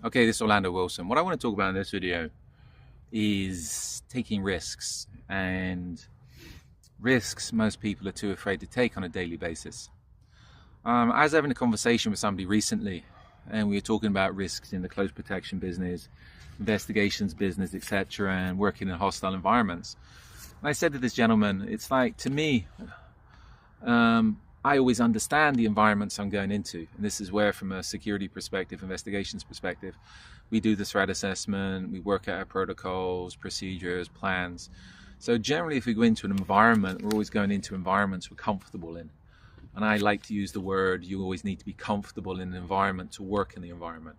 Okay, this is Orlando Wilson. What I want to talk about in this video is taking risks, and risks most people are too afraid to take on a daily basis. I was having a conversation with somebody recently, and we were talking about risks in the close protection business, investigations business, etc., and working in hostile environments. And I said to this gentleman, it's like, to me, I always understand the environments I'm going into. And this is where, from a security perspective, investigations perspective, we do the threat assessment, we work out our protocols, procedures, plans. So generally, if we go into an environment, we're always going into environments we're comfortable in. And I like to use the word, you always need to be comfortable in an environment to work in the environment.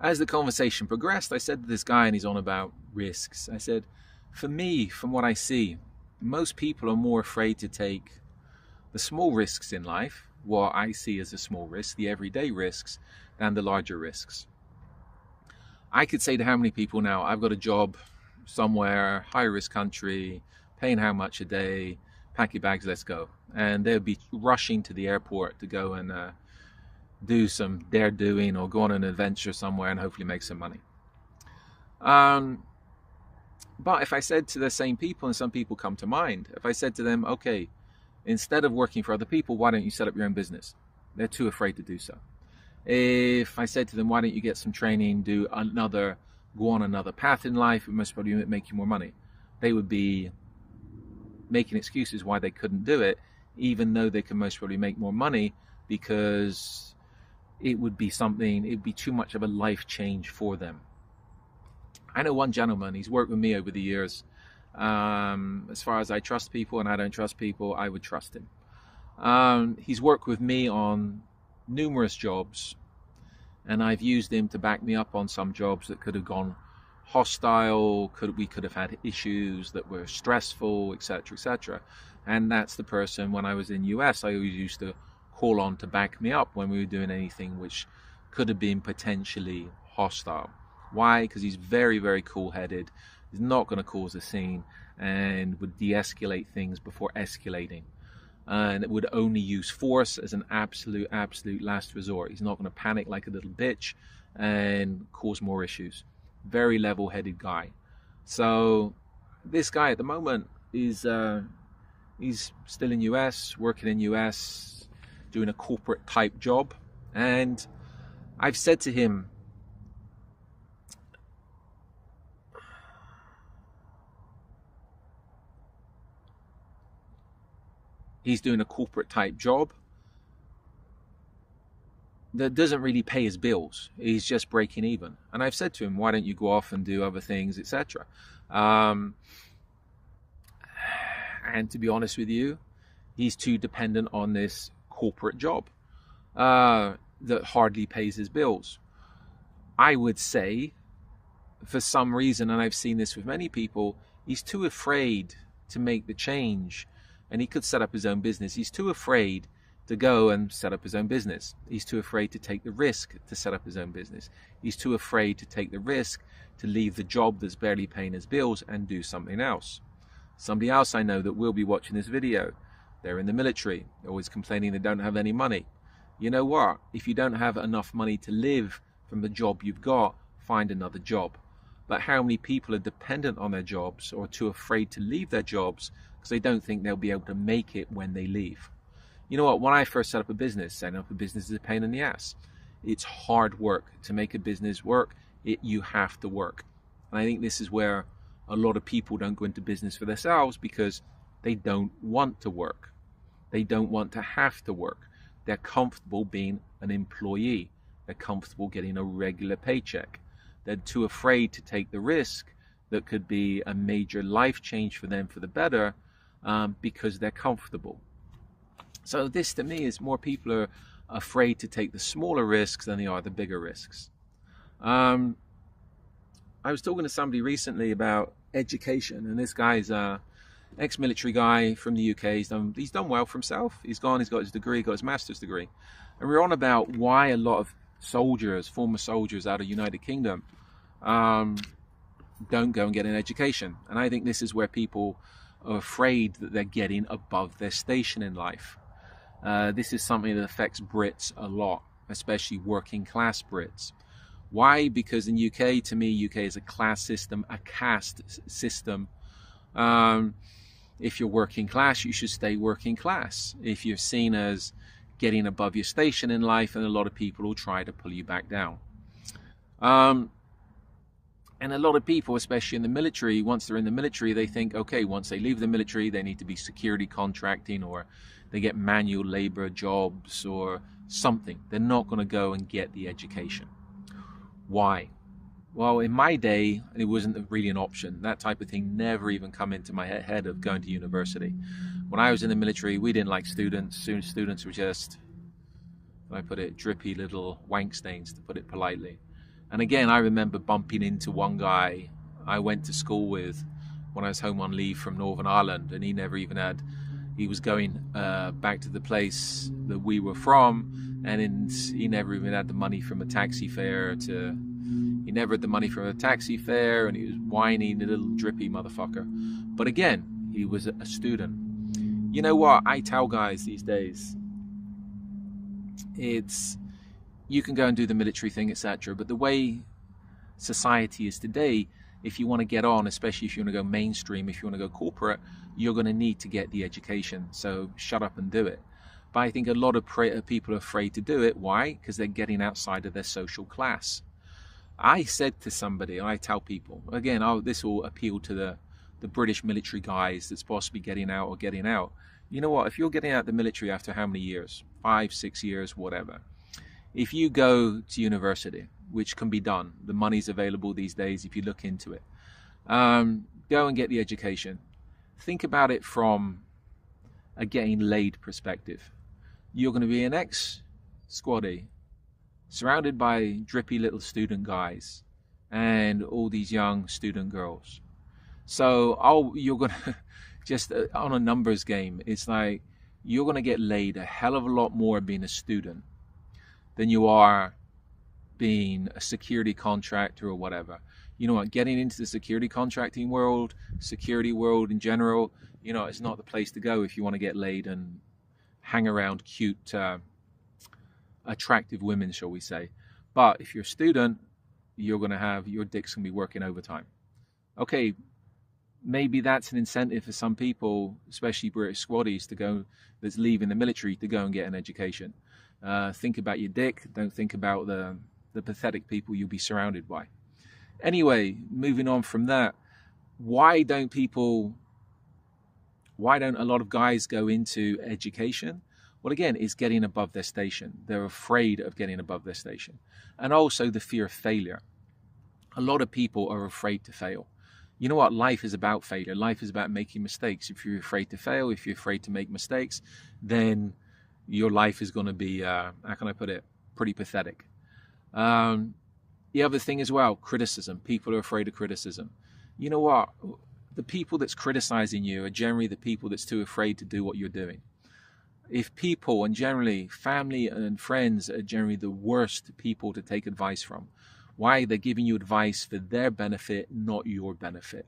As the conversation progressed, I said to this guy, and he's on about risks, I said, for me, from what I see, most people are more afraid to take the small risks in life, what I see as a small risk, the everyday risks, than the larger risks. I could say to how many people now, I've got a job somewhere, high risk country, paying how much a day, pack your bags, let's go. And they'll be rushing to the airport to go and do some dare doing or go on an adventure somewhere and hopefully make some money. But if I said to the same people, and some people come to mind, if I said to them, okay, instead of working for other people, why don't you set up your own business? They're too afraid to do so. If I said to them, why don't you get some training, go on another path in life, it must probably make you more money, they would be making excuses why they couldn't do it, even though they can most probably make more money, because it would be too much of a life change for them. I know one gentleman, he's worked with me over the years. As far as I trust people and I don't trust people, I would trust him. He's worked with me on numerous jobs, and I've used him to back me up on some jobs that could have gone hostile, we could have had issues that were stressful, etc., etc. And that's the person, when I was in US, I always used to call on to back me up when we were doing anything which could have been potentially hostile. Why? Because he's very, very cool-headed. He's not going to cause a scene and would de-escalate things before escalating. And it would only use force as an absolute last resort. He's not going to panic like a little bitch and cause more issues. Very level-headed guy. So this guy at the moment is he's still in US, working in US, doing a corporate type job. And I've said to him, he's doing a corporate type job that doesn't really pay his bills. He's just breaking even. And I've said to him, why don't you go off and do other things, etc. And to be honest with you, he's too dependent on this corporate job that hardly pays his bills. I would say, for some reason, and I've seen this with many people, he's too afraid to make the change. And he could set up his own business. He's too afraid to go and set up his own business. He's too afraid to take the risk to set up his own business. He's too afraid to take the risk to leave the job that's barely paying his bills and do something else. Somebody else I know that will be watching this video, they're in the military, always complaining they don't have any money. You know what? If you don't have enough money to live from the job you've got, find another job. But how many people are dependent on their jobs or too afraid to leave their jobs because they don't think they'll be able to make it when they leave? You know what? When I first set up a business, setting up a business is a pain in the ass. It's hard work. To make a business work, you have to work. And I think this is where a lot of people don't go into business for themselves, because they don't want to work. They don't want to have to work. They're comfortable being an employee. They're comfortable getting a regular paycheck. They're too afraid to take the risk that could be a major life change for them for the better, because they're comfortable. So this, to me, is more people are afraid to take the smaller risks than they are the bigger risks. I was talking to somebody recently about education, and this guy's ex-military guy from the UK. He's done well for himself. He's got his degree, got his master's degree. And we're on about why a lot of soldiers, former soldiers out of United Kingdom, don't go and get an education. And I think this is where people are afraid that they're getting above their station in life. This is something that affects Brits a lot, especially working class Brits. Why? Because in UK, to me, UK is a class system, a caste system. If you're working class, you should stay working class. If you're seen as getting above your station in life, and a lot of people will try to pull you back down. And a lot of people, especially in the military, once they're in the military, they think, okay, once they leave the military, they need to be security contracting, or they get manual labor jobs or something. They're not going to go and get the education. Why? Well, in my day, it wasn't really an option. That type of thing never even come into my head of going to university. When I was in the military, we didn't like students. Students were just, how I put it, drippy little wank stains, to put it politely. And again, I remember bumping into one guy I went to school with when I was home on leave from Northern Ireland, and he never even had, he was going back to the place that we were from, and he never even had the money from a taxi fare to, he never had the money from a taxi fare, and he was whining, a little drippy motherfucker. But again, he was a student. You know what? I tell guys these days, it's, you can go and do the military thing, etc. But the way society is today, if you want to get on, especially if you want to go mainstream, if you want to go corporate, you're going to need to get the education. So shut up and do it. But I think a lot of people are afraid to do it. Why? Because they're getting outside of their social class. I said to somebody, and I tell people, again, this will appeal to the British military guys that's possibly getting out or getting out. You know what? If you're getting out of the military after how many years? 5, 6 years, whatever. If you go to university, which can be done, the money's available these days if you look into it, go and get the education. Think about it from a getting laid perspective. You're going to be an ex-squaddy, surrounded by drippy little student guys and all these young student girls. So you're going to, just on a numbers game, it's like you're going to get laid a hell of a lot more being a student than you are being a security contractor or whatever. You know what, getting into the security contracting world, security world in general, you know, it's not the place to go if you want to get laid and hang around cute, attractive women, shall we say. But if you're a student, you're going to have, your dick's going to be working overtime. Okay, maybe that's an incentive for some people, especially British squaddies, to go, that's leaving the military, to go and get an education. Think about your dick. Don't think about the pathetic people you'll be surrounded by. Anyway, moving on from that, why don't a lot of guys go into education? Well, again, it's getting above their station. They're afraid of getting above their station. And also the fear of failure. A lot of people are afraid to fail. You know what? Life is about failure. Life is about making mistakes. If you're afraid to fail, if you're afraid to make mistakes, then your life is going to be, how can I put it, pretty pathetic. The other thing as well, criticism. People are afraid of criticism. You know what? The people that's criticizing you are generally the people that's too afraid to do what you're doing. If people, and generally family and friends, are generally the worst people to take advice from. Why? They're giving you advice for their benefit, not your benefit.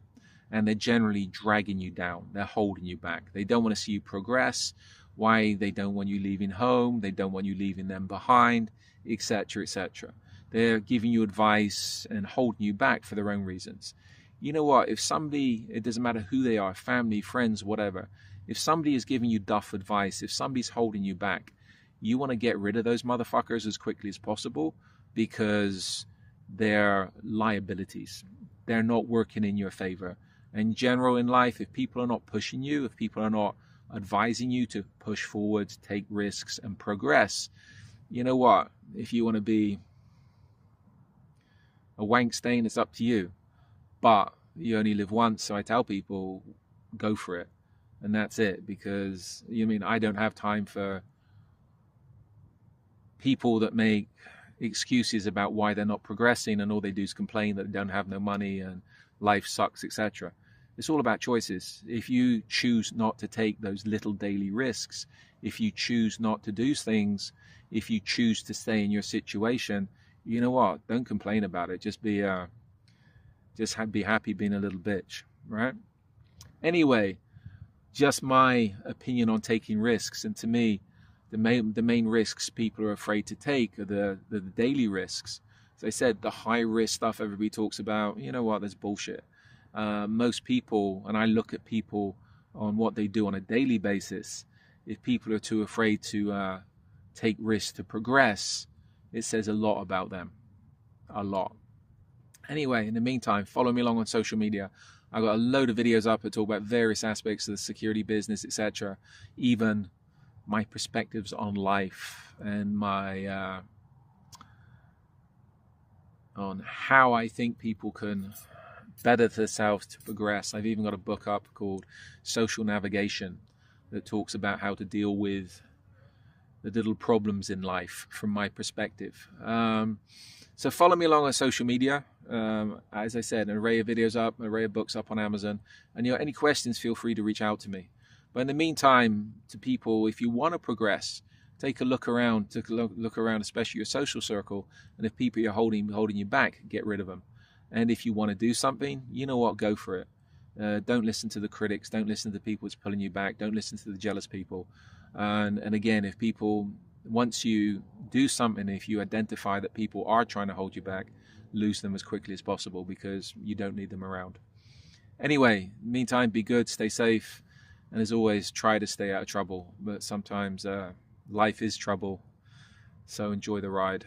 And they're generally dragging you down. They're holding you back. They don't want to see you progress. Why? They don't want you leaving home. They don't want you leaving them behind, etc., etc. They're giving you advice and holding you back for their own reasons. You know what? If somebody, it doesn't matter who they are, family, friends, whatever, if somebody is giving you duff advice, if somebody's holding you back, you want to get rid of those motherfuckers as quickly as possible, because they're liabilities. They're not working in your favor. In general in life, if people are not pushing you, if people are not advising you to push forward, take risks and progress, you know what? If you want to be a wank stain, it's up to you. But you only live once, so I tell people, go for it. And that's it, because I don't have time for people that make excuses about why they're not progressing, and all they do is complain that they don't have no money and life sucks, etc. It's all about choices. If you choose not to take those little daily risks, if you choose not to do things, if you choose to stay in your situation, you know what? Don't complain about it. Just be happy being a little bitch, right? Anyway, just my opinion on taking risks. And to me, the main risks people are afraid to take are the daily risks. As I said, the high risk stuff everybody talks about, you know what, there's bullshit. Most people, and I look at people on what they do on a daily basis, if people are too afraid to take risks to progress, it says a lot about them. A lot. Anyway, in the meantime, follow me along on social media. I've got a load of videos up that talk about various aspects of the security business, etc. Even my perspectives on life and my on how I think people can better themselves to progress. I've even got a book up called Social Navigation that talks about how to deal with the little problems in life from my perspective. So follow me along on social media. As I said, an array of videos up, an array of books up on Amazon. And any questions, feel free to reach out to me. But in the meantime, to people, if you want to progress, take a look around, especially your social circle. And if people are holding you back, get rid of them. And if you want to do something, you know what, go for it. Don't listen to the critics. Don't listen to the people that's pulling you back. Don't listen to the jealous people. And again, if people, once you do something, if you identify that people are trying to hold you back, lose them as quickly as possible, because you don't need them around. Anyway, meantime, be good, stay safe, and as always, try to stay out of trouble. But sometimes life is trouble, so enjoy the ride.